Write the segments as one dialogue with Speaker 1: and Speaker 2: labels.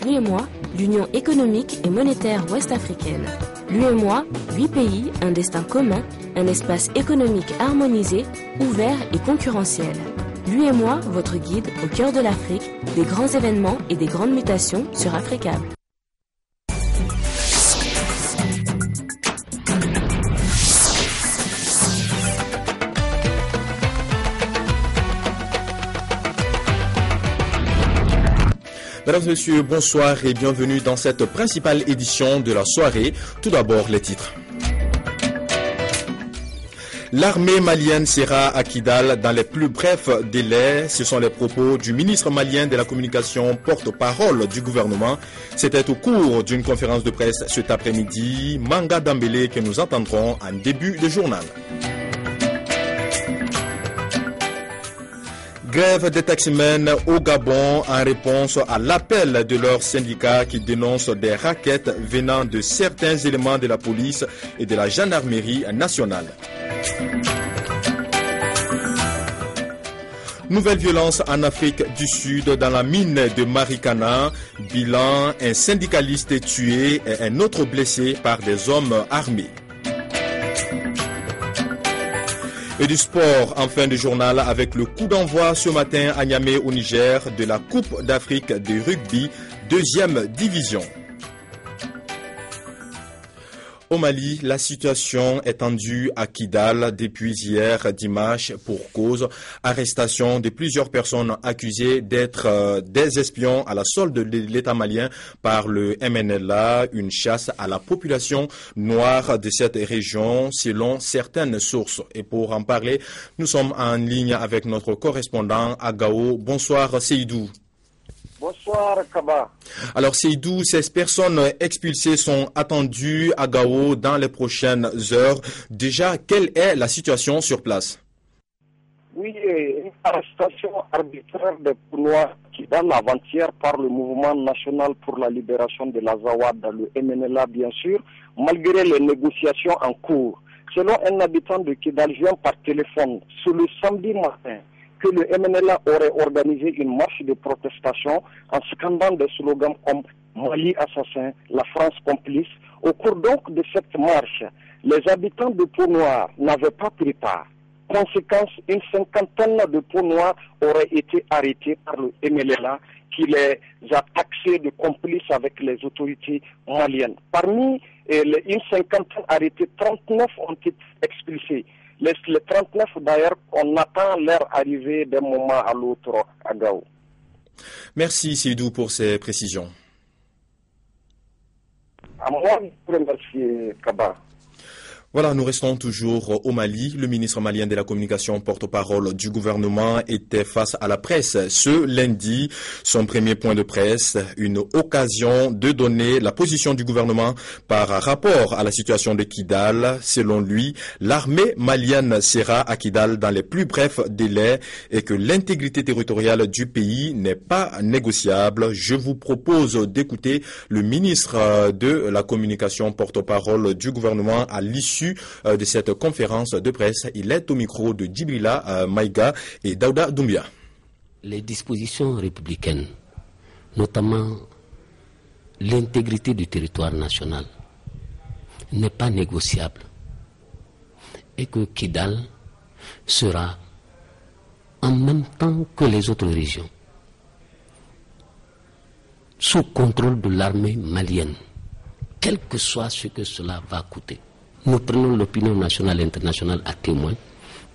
Speaker 1: l'UEMOA, l'Union économique et monétaire ouest-africaine. L'UEMOA, 8 pays, un destin commun, un espace économique harmonisé, ouvert et concurrentiel. L'UEMOA, votre guide au cœur de l'Afrique, des grands événements et des grandes mutations sur Africable.
Speaker 2: Mesdames et messieurs, bonsoir et bienvenue dans cette principale édition de la soirée. Tout d'abord, les titres. L'armée malienne sera à Kidal dans les plus brefs délais. Ce sont les propos du ministre malien de la communication, porte-parole du gouvernement. C'était au cours d'une conférence de presse cet après-midi. Manga Dambélé que nous entendrons en début de journal. Grève des taximens au Gabon en réponse à l'appel de leurs syndicats qui dénoncent des rackets venant de certains éléments de la police et de la gendarmerie nationale. Nouvelle violence en Afrique du Sud dans la mine de Marikana. Bilan, un syndicaliste tué et un autre blessé par des hommes armés. Et du sport en fin de journal avec le coup d'envoi ce matin à Niamey au Niger de la Coupe d'Afrique de rugby, 2e division. Au Mali, la situation est tendue à Kidal depuis hier dimanche pour cause arrestation de plusieurs personnes accusées d'être des espions à la solde de l'État malien par le MNLA, une chasse à la population noire de cette région selon certaines sources. Et pour en parler, nous sommes en ligne avec notre correspondant à Gao. Bonsoir Seydou.
Speaker 3: Bonsoir Kaba.
Speaker 2: Alors Seydou, ces personnes expulsées sont attendues à Gao dans les prochaines heures. Déjà, quelle est la situation sur place?
Speaker 3: Oui, une arrestation arbitraire des Pounois qui donne avant-hier par le mouvement national pour la libération de l'Azawad, le MNLA bien sûr, malgré les négociations en cours. Selon un habitant de Kidal, vient par téléphone, sur le samedi matin, que le MNLA aurait organisé une marche de protestation en scandant des slogans comme Mali assassin, la France complice. Au cours donc de cette marche, les habitants de Pau-Noir n'avaient pas pris part. Conséquence, une cinquantaine de Pau-Noirs auraient été arrêtés par le MNLA qui les a taxés de complices avec les autorités maliennes. Parmi une cinquantaine arrêtés, 39 ont été expulsés. Les 39 d'ailleurs, on attend leur arrivée d'un moment à l'autre à Gao.
Speaker 2: Merci Seydou pour ces précisions.
Speaker 3: À moi, je vous remercie Kaba.
Speaker 2: Voilà, nous restons toujours au Mali. Le ministre malien de la communication, porte-parole du gouvernement, était face à la presse ce lundi. Son premier point de presse, une occasion de donner la position du gouvernement par rapport à la situation de Kidal. Selon lui, l'armée malienne sera à Kidal dans les plus brefs délais et que l'intégrité territoriale du pays n'est pas négociable. Je vous propose d'écouter le ministre de la communication, porte-parole du gouvernement à l'issue de cette conférence de presse. Il est au micro de Djibrila Maïga et Daouda Doumbia.
Speaker 4: Les dispositions républicaines, notamment l'intégrité du territoire national, n'est pas négociable et que Kidal sera en même temps que les autres régions sous contrôle de l'armée malienne, quel que soit ce que cela va coûter. Nous prenons l'opinion nationale et internationale à témoin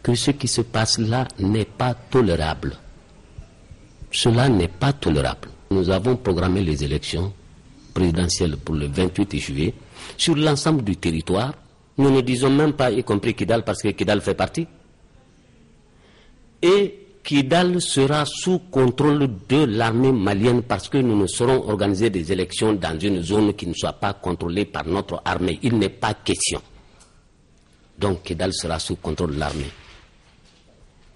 Speaker 4: que ce qui se passe là n'est pas tolérable. Cela n'est pas tolérable. Nous avons programmé les élections présidentielles pour le 28 juillet sur l'ensemble du territoire. Nous ne disons même pas, y compris Kidal, parce que Kidal fait partie. Et Kidal sera sous contrôle de l'armée malienne parce que nous ne saurons organiser des élections dans une zone qui ne soit pas contrôlée par notre armée. Il n'est pas question. Donc Kidal sera sous contrôle de l'armée.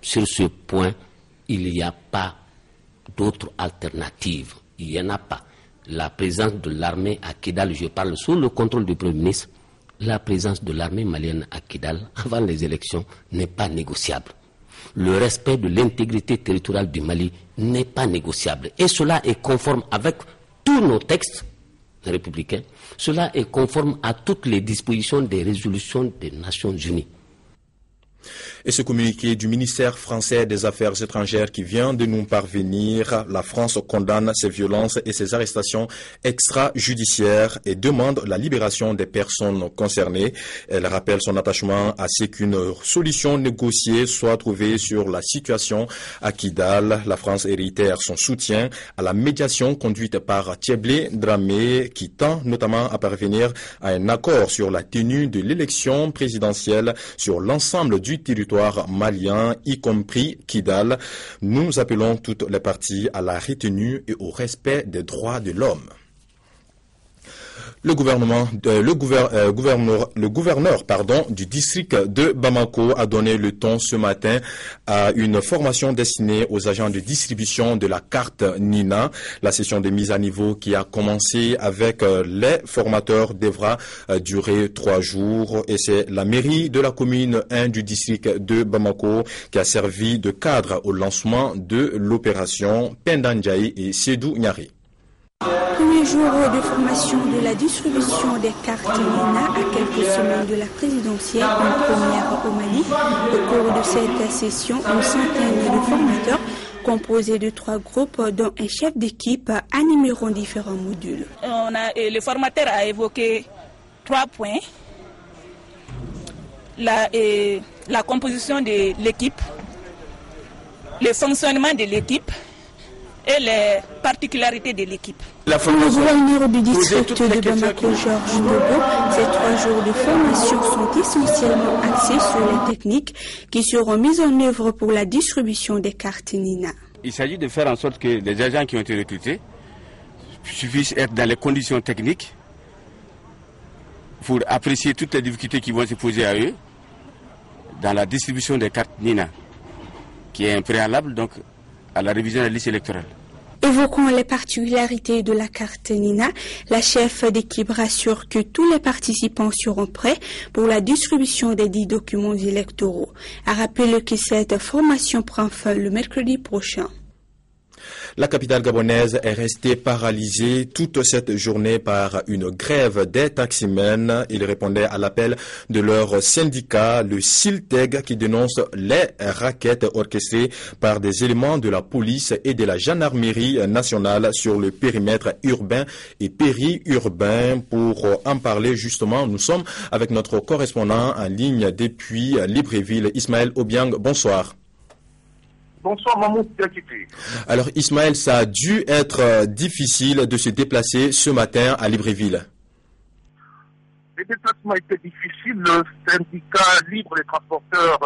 Speaker 4: Sur ce point, il n'y a pas d'autre alternative. Il n'y en a pas. La présence de l'armée à Kidal, je parle sous le contrôle du Premier ministre, la présence de l'armée malienne à Kidal avant les élections n'est pas négociable. Le respect de l'intégrité territoriale du Mali n'est pas négociable. Et cela est conforme avec tous nos textes républicains, cela est conforme à toutes les dispositions des résolutions des Nations Unies.
Speaker 2: Et ce communiqué du ministère français des Affaires étrangères qui vient de nous parvenir, la France condamne ces violences et ces arrestations extrajudiciaires et demande la libération des personnes concernées. Elle rappelle son attachement à ce qu'une solution négociée soit trouvée sur la situation à Kidal. La France réitère son soutien à la médiation conduite par Thieblé Dramé qui tend notamment à parvenir à un accord sur la tenue de l'élection présidentielle sur l'ensemble du territoire malien, y compris Kidal. Nous appelons toutes les parties à la retenue et au respect des droits de l'homme. Le gouverneur du district de Bamako a donné le ton ce matin à une formation destinée aux agents de distribution de la carte Nina. La session de mise à niveau qui a commencé avec les formateurs devra durer 3 jours et c'est la mairie de la commune 1 du district de Bamako qui a servi de cadre au lancement de l'opération Pendandjaï et Sédou Nyari.
Speaker 5: Premier jour de formation de la distribution des cartes Nina à quelques semaines de la présidentielle, une première au Mali. Au cours de cette session, une centaine de formateurs composés de 3 groupes dont un chef d'équipe animeront différents modules.
Speaker 6: Le formateur a évoqué 3 points. La composition de l'équipe, le fonctionnement de l'équipe et les particularités de l'équipe.
Speaker 5: Le gouverneur du district de Bamako, Georges Bobo, ces 3 jours de formation sont essentiellement axés sur les techniques qui seront mises en œuvre pour la distribution des cartes Nina.
Speaker 7: Il s'agit de faire en sorte que les agents qui ont été recrutés puissent être dans les conditions techniques pour apprécier toutes les difficultés qui vont se poser à eux dans la distribution des cartes Nina, qui est un préalable donc à la révision de la liste électorale.
Speaker 5: Évoquant les particularités de la carte Nina, la chef d'équipe rassure que tous les participants seront prêts pour la distribution des 10 documents électoraux. A rappelé que cette formation prend fin le mercredi prochain.
Speaker 2: La capitale gabonaise est restée paralysée toute cette journée par une grève des taximens. Ils répondaient à l'appel de leur syndicat, le SILTEG, qui dénonce les rackets orchestrées par des éléments de la police et de la gendarmerie nationale sur le périmètre urbain et périurbain. Pour en parler justement, nous sommes avec notre correspondant en ligne depuis Libreville, Ismaël Obiang. Bonsoir.
Speaker 8: Bonsoir Mahmoud Diakité.
Speaker 2: Alors Ismaël, ça a dû être difficile de se déplacer ce matin à Libreville.
Speaker 8: Les déplacements étaient difficiles. Le syndicat libre des transporteurs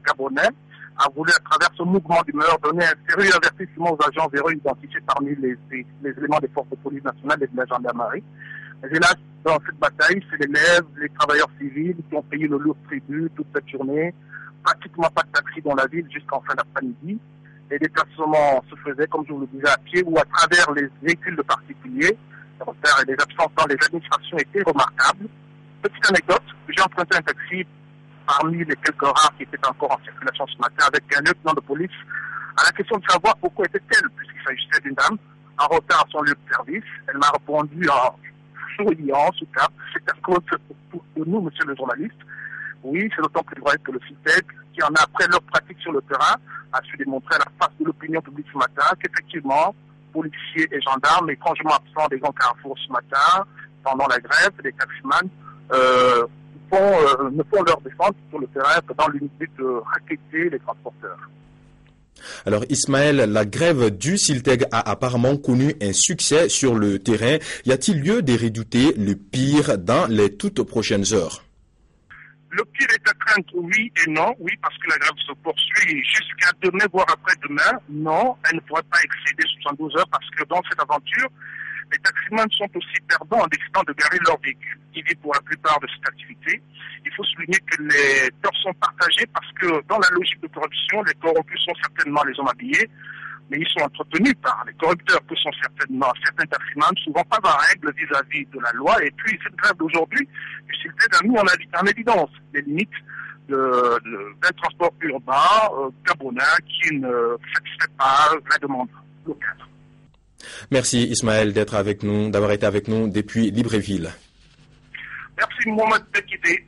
Speaker 8: gabonais a voulu à travers ce mouvement d'humeur donner un sérieux avertissement aux agents véreux identifiés parmi les éléments des forces de police nationales et de la gendarmerie. Mais hélas, dans cette bataille, c'est les travailleurs civils qui ont payé le lourd tribut toute cette journée. Pratiquement pas de taxi dans la ville jusqu'en fin d'après-midi. Les déplacements se faisaient, comme je vous le disais, à pied ou à travers les véhicules de particuliers. Les retards et les absences dans les administrations étaient remarquables. Petite anecdote, j'ai emprunté un taxi parmi les quelques rares qui étaient encore en circulation ce matin avec un lieutenant de police à la question de savoir pourquoi était-elle, puisqu'il s'agissait d'une dame en retard à son lieu de service. Elle m'a répondu en souriant, sous cap, c'est à cause de nous, monsieur le journaliste. Oui, c'est d'autant plus vrai que le CITEC, qui en a après leur pratique sur le terrain, a su démontrer à la face de l'opinion publique ce matin qu'effectivement, policiers et gendarmes, étrangement absents des grands carrefours ce matin, pendant la grève, les taximans ne font leur défense sur le terrain que dans l'unité de racketter les transporteurs.
Speaker 2: Alors Ismaël, la grève du SILTEG a apparemment connu un succès sur le terrain. Y a-t-il lieu de redouter le pire dans les toutes prochaines heures?
Speaker 8: Le pire est à craindre, oui et non. Oui, parce que la grève se poursuit jusqu'à demain, voire après-demain. Non, elle ne pourrait pas excéder 72 heures parce que dans cette aventure, les taximans sont aussi perdants en décidant de garer leur véhicule. Il est pour la plupart de cette activité. Il faut souligner que les torts sont partagés parce que dans la logique de corruption, les corrompus sont certainement les hommes habillés, mais ils sont entretenus par les corrupteurs que sont certainement certains taximans, souvent pas en règle vis-à-vis de la loi. Et puis cette grève d'aujourd'hui, le CILTEG a mis en évidence les limites d'un transport urbain gabonais qui ne satisfait pas la demande locale.
Speaker 2: Merci Ismaël d'avoir été avec nous depuis Libreville.
Speaker 8: Merci Mohamed Bekité.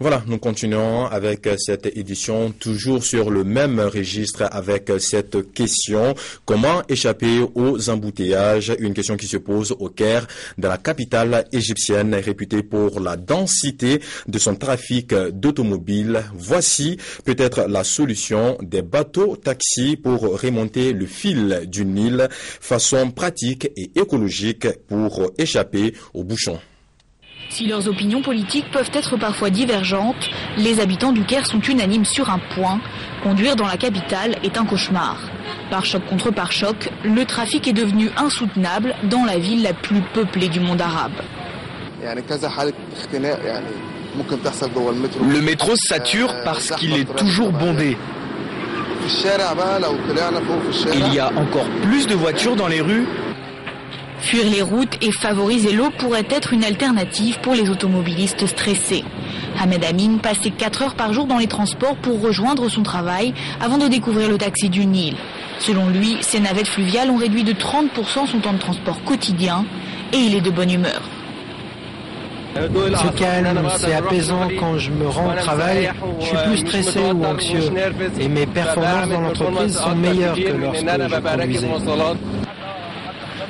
Speaker 2: Voilà, nous continuons avec cette édition, toujours sur le même registre avec cette question. Comment échapper aux embouteillages? Une question qui se pose au Caire, dans la capitale égyptienne, réputée pour la densité de son trafic d'automobiles. Voici peut-être la solution des bateaux-taxis pour remonter le fil du Nil, façon pratique et écologique pour échapper aux bouchons.
Speaker 9: Si leurs opinions politiques peuvent être parfois divergentes, les habitants du Caire sont unanimes sur un point. Conduire dans la capitale est un cauchemar. Pare-choc contre pare-choc, le trafic est devenu insoutenable dans la ville la plus peuplée du monde arabe.
Speaker 10: Le métro sature parce qu'il est toujours bondé. Il y a encore plus de voitures dans les rues.
Speaker 9: Fuir les routes et favoriser l'eau pourrait être une alternative pour les automobilistes stressés. Ahmed Amin passait 4 heures par jour dans les transports pour rejoindre son travail avant de découvrir le taxi du Nil. Selon lui, ces navettes fluviales ont réduit de 30% son temps de transport quotidien et il est de bonne humeur.
Speaker 11: C'est calme, c'est apaisant quand je me rends au travail, je suis plus stressé ou anxieux et mes performances dans l'entreprise sont meilleures que lorsque je conduisais.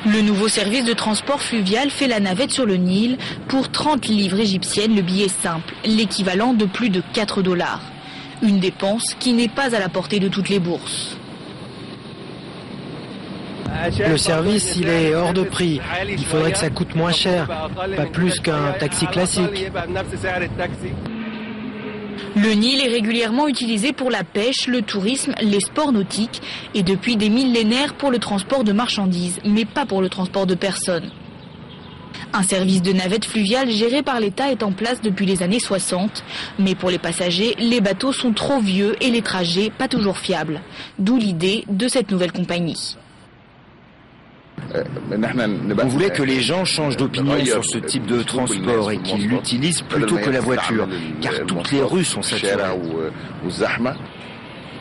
Speaker 9: Le nouveau service de transport fluvial fait la navette sur le Nil pour 30 livres égyptiennes le billet simple, l'équivalent de plus de 4 $. Une dépense qui n'est pas à la portée de toutes les bourses.
Speaker 11: Le service, il est hors de prix. Il faudrait que ça coûte moins cher, pas plus qu'un taxi classique.
Speaker 9: Le Nil est régulièrement utilisé pour la pêche, le tourisme, les sports nautiques et depuis des millénaires pour le transport de marchandises, mais pas pour le transport de personnes. Un service de navette fluviale géré par l'État est en place depuis les années 60, mais pour les passagers, les bateaux sont trop vieux et les trajets pas toujours fiables. D'où l'idée de cette nouvelle compagnie.
Speaker 10: On voulait que les gens changent d'opinion sur ce type de transport et qu'ils l'utilisent plutôt que la voiture, car toutes les rues sont saturées.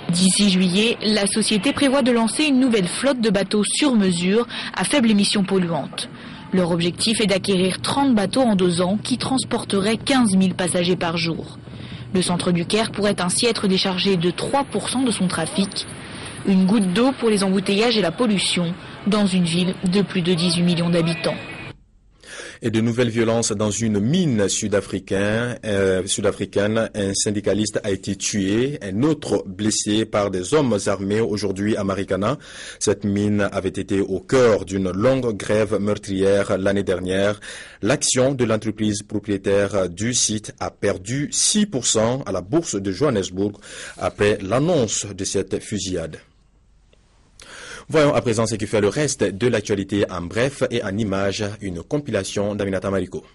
Speaker 9: D'ici juillet, la société prévoit de lancer une nouvelle flotte de bateaux sur mesure à faible émission polluante. Leur objectif est d'acquérir 30 bateaux en 2 ans qui transporteraient 15 000 passagers par jour. Le centre du Caire pourrait ainsi être déchargé de 3% de son trafic. Une goutte d'eau pour les embouteillages et la pollution dans une ville de plus de 18 millions d'habitants.
Speaker 2: Et de nouvelles violences dans une mine sud-africaine. Un syndicaliste a été tué, un autre blessé par des hommes armés aujourd'hui à Marikana. Cette mine avait été au cœur d'une longue grève meurtrière l'année dernière. L'action de l'entreprise propriétaire du site a perdu 6% à la bourse de Johannesburg après l'annonce de cette fusillade. Voyons à présent ce qui fait le reste de l'actualité en bref et en images, une compilation d'Aminata Mariko.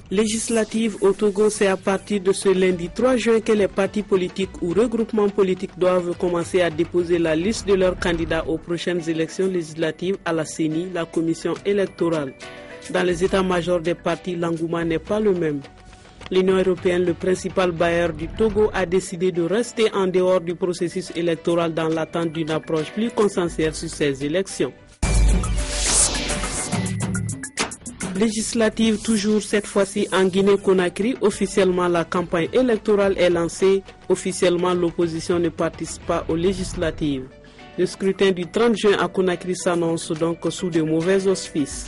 Speaker 12: Législative au Togo, c'est à partir de ce lundi 3 juin que les partis politiques ou regroupements politiques doivent commencer à déposer la liste de leurs candidats aux prochaines élections législatives à la CENI, la commission électorale. Dans les états-majors des partis, l'engouement n'est pas le même. L'Union européenne, le principal bailleur du Togo, a décidé de rester en dehors du processus électoral dans l'attente d'une approche plus consensuelle sur ces élections. Législative toujours cette fois-ci en Guinée-Conakry, officiellement la campagne électorale est lancée, officiellement l'opposition ne participe pas aux législatives. Le scrutin du 30 juin à Conakry s'annonce donc sous de mauvais auspices.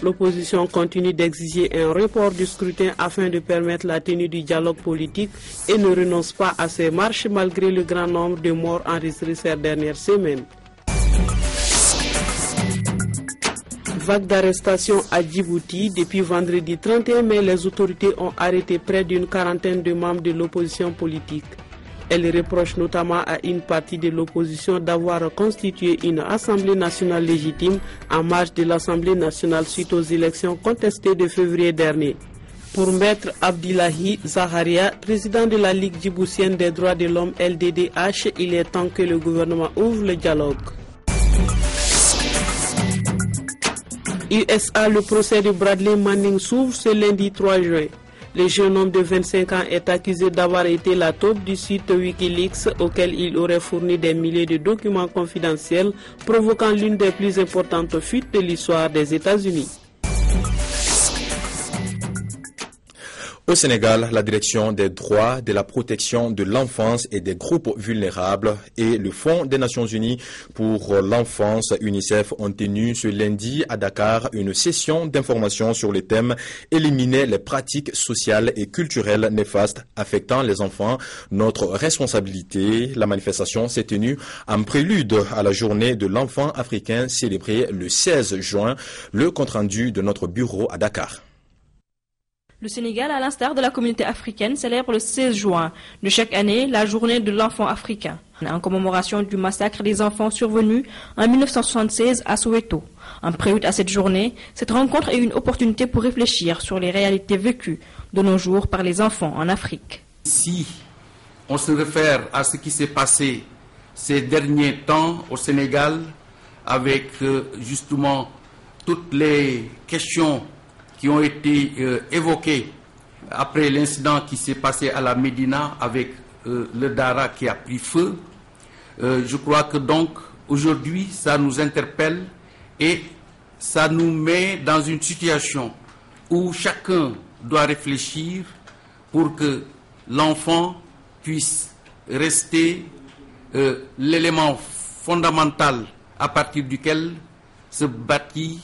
Speaker 12: L'opposition continue d'exiger un report du scrutin afin de permettre la tenue du dialogue politique et ne renonce pas à ses marches malgré le grand nombre de morts enregistrés ces dernières semaines. Vague d'arrestations à Djibouti. Depuis vendredi 31 mai, les autorités ont arrêté près d'une quarantaine de membres de l'opposition politique. Elles reprochent notamment à une partie de l'opposition d'avoir constitué une Assemblée nationale légitime en marge de l'Assemblée nationale suite aux élections contestées de février dernier. Pour Maître Abdillahi Zaharia, président de la Ligue djiboutienne des droits de l'homme LDDH, il est temps que le gouvernement ouvre le dialogue. USA, le procès de Bradley Manning s'ouvre ce lundi 3 juin. Le jeune homme de 25 ans est accusé d'avoir été la taupe du site Wikileaks auquel il aurait fourni des milliers de documents confidentiels, provoquant l'une des plus importantes fuites de l'histoire des États-Unis.
Speaker 2: Au Sénégal, la direction des droits, de la protection de l'enfance et des groupes vulnérables et le Fonds des Nations Unies pour l'enfance UNICEF ont tenu ce lundi à Dakar une session d'information sur le thème « Éliminer les pratiques sociales et culturelles néfastes affectant les enfants, notre responsabilité ». La manifestation s'est tenue en prélude à la journée de l'enfant africain célébrée le 16 juin. Le compte-rendu de notre bureau à Dakar.
Speaker 13: Le Sénégal, à l'instar de la communauté africaine, célèbre le 16 juin de chaque année la journée de l'enfant africain, en commémoration du massacre des enfants survenu en 1976 à Soweto. En prélude à cette journée, cette rencontre est une opportunité pour réfléchir sur les réalités vécues de nos jours par les enfants en Afrique.
Speaker 14: Si on se réfère à ce qui s'est passé ces derniers temps au Sénégal, avec justement toutes les questions qui ont été évoqués après l'incident qui s'est passé à la Médina avec le Dara qui a pris feu. Je crois que donc aujourd'hui ça nous interpelle et ça nous met dans une situation où chacun doit réfléchir pour que l'enfant puisse rester l'élément fondamental à partir duquel se bâtit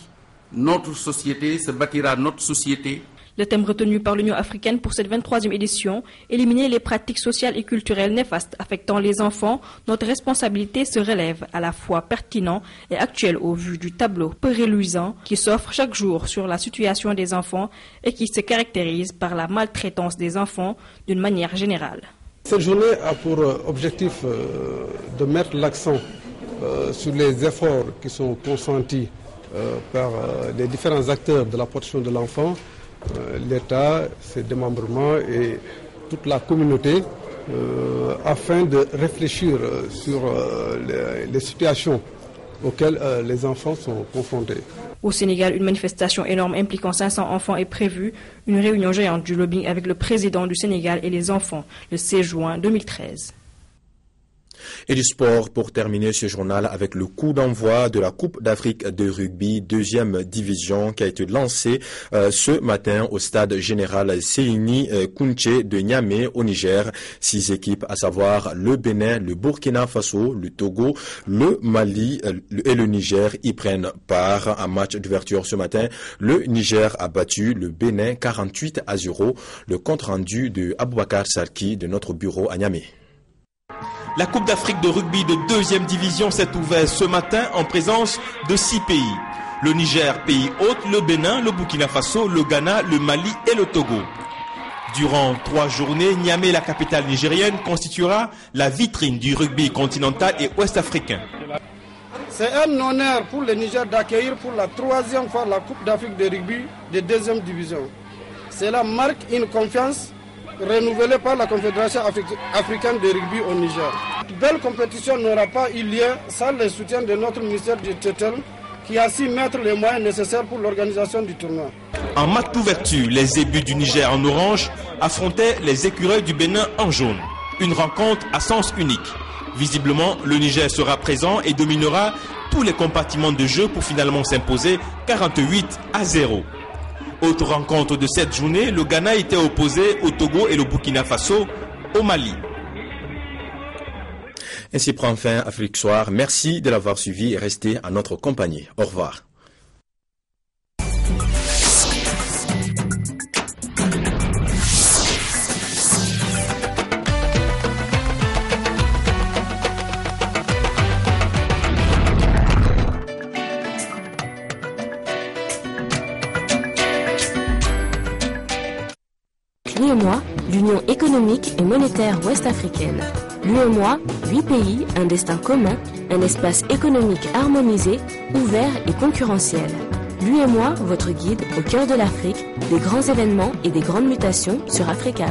Speaker 14: notre société, se bâtira notre société.
Speaker 13: Le thème retenu par l'Union africaine pour cette 23e édition, éliminer les pratiques sociales et culturelles néfastes affectant les enfants, notre responsabilité se relève à la fois pertinent et actuel au vu du tableau peu reluisant qui s'offre chaque jour sur la situation des enfants et qui se caractérise par la maltraitance des enfants d'une manière générale.
Speaker 15: Cette journée a pour objectif de mettre l'accent sur les efforts qui sont consentis par les différents acteurs de la protection de l'enfant, l'État, ses démembrements et toute la communauté, afin de réfléchir sur les situations auxquelles les enfants sont confrontés.
Speaker 13: Au Sénégal, une manifestation énorme impliquant 500 enfants est prévue, une réunion géante du lobbying avec le président du Sénégal et les enfants le 16 juin 2013.
Speaker 2: Et du sport pour terminer ce journal avec le coup d'envoi de la Coupe d'Afrique de rugby, deuxième division qui a été lancée ce matin au stade général Seyni Kounché de Niamey au Niger. 6 équipes, à savoir le Bénin, le Burkina Faso, le Togo, le Mali et le Niger y prennent part. En match d'ouverture ce matin, le Niger a battu le Bénin 48-0. Le compte rendu de Aboubakar Sarki de notre bureau à Niamey.
Speaker 16: La Coupe d'Afrique de rugby de deuxième division s'est ouverte ce matin en présence de 6 pays. Le Niger, pays hôte, le Bénin, le Burkina Faso, le Ghana, le Mali et le Togo. Durant 3 journées, Niamey, la capitale nigérienne, constituera la vitrine du rugby continental et ouest-africain.
Speaker 17: C'est un honneur pour le Niger d'accueillir pour la 3e fois la Coupe d'Afrique de rugby de deuxième division. Cela marque une confiance renouvelée par la Confédération africaine de rugby au Niger. Cette belle compétition n'aura pas eu lieu sans le soutien de notre ministère du Tutelle qui a su mettre les moyens nécessaires pour l'organisation du tournoi.
Speaker 16: En match d'ouverture, les zébus du Niger en orange affrontaient les écureuils du Bénin en jaune. Une rencontre à sens unique. Visiblement, le Niger sera présent et dominera tous les compartiments de jeu pour finalement s'imposer 48-0. Autre rencontre de cette journée, le Ghana était opposé au Togo et le Burkina Faso au Mali.
Speaker 2: Ainsi prend fin Afrique Soir. Merci de l'avoir suivi et restez à notre compagnie. Au revoir.
Speaker 1: L'UEMOA, l'Union économique et monétaire ouest-africaine. L'UEMOA, 8 pays, un destin commun, un espace économique harmonisé, ouvert et concurrentiel. L'UEMOA, votre guide au cœur de l'Afrique, des grands événements et des grandes mutations sur Africa.